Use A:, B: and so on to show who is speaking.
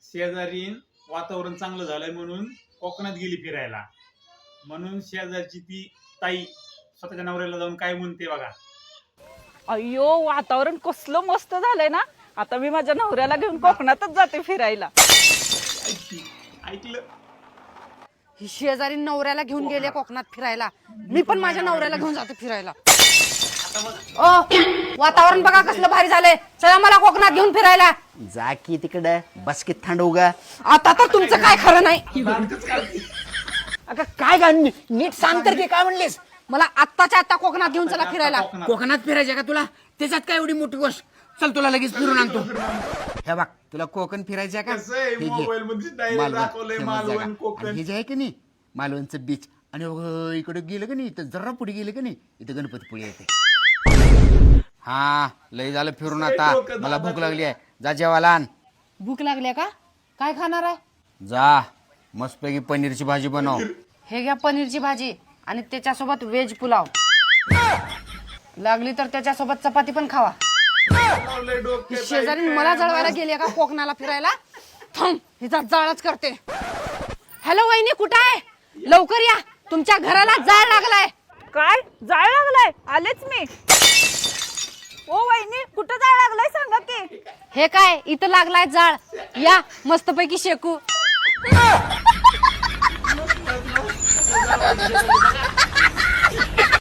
A: शेजारी वातावरण चांगलं झालंय म्हणून कोकणात गेली फिरायला. म्हणून शेजारची ती ताई स्वतःच्या नवऱ्याला जाऊन काय म्हणते बघा.
B: अय्यो, वातावरण कसलं मस्त झालंय ना. आता मी माझ्या नवऱ्याला घेऊन कोकणातच जाते फिरायला.
A: ऐकलं?
C: ही शेजारी नवऱ्याला घेऊन गेले कोकणात फिरायला. मी पण माझ्या नवऱ्याला घेऊन जाते फिरायला. ओ, वातावरण बघा कसलं भारी झालंय. चला मला कोकणात घेऊन फिरायला.
D: जा की तिकडे बस की थंड उगा.
C: आता तर तुमचं काय खरं नाही.
D: अगं काय गा नीट सांग तर की काय म्हणलीस.
C: मला आत्ताच्या आत्ता कोकणात घेऊन चला फिरायला.
D: कोकणात फिरायचं का तुला? त्याच्यात काय एवढी मोठी गोष्ट. चल तुला लगेच फिरून आणतो. हे बघ तुला कोकण फिरायचं का?
A: मोबाईल मध्ये डायरेक्ट दाखवलंय मालवण कोकण.
D: हे जे आहे की नाही मालवणचं बीच आणि इकडे गेलं का नाही तर जरा पुढे गेलं का नाही इथं गणपतीपुळे येते. हा लय झालं फिरून आता. मला भूक लागली आहे. जा जेवायला आण.
C: भूक लागली का? काय खाणार आहे?
D: जा मस्तपैकी पनीरची भाजी बनव.
C: हे घ्या पनीरची भाजी आणि त्याच्यासोबत व्हेज पुलाव. लागली तर त्याच्यासोबत चपाती पण खावा. शेजारी मला जळवायला गेली का कोकणाला फिरायला? थांब, हिचा जाळच करते. हॅलो वहिनी, कुठं आहे? लवकर या, तुमच्या घराला जाळ लागलाय.
B: काय जाळ लागलाय? आलेच मी. ओ वहिनी, कुठं जाळ लागलाय सांगा की.
C: हे काय इथं लागलाय जाळ. या मस्तपैकी शेकू.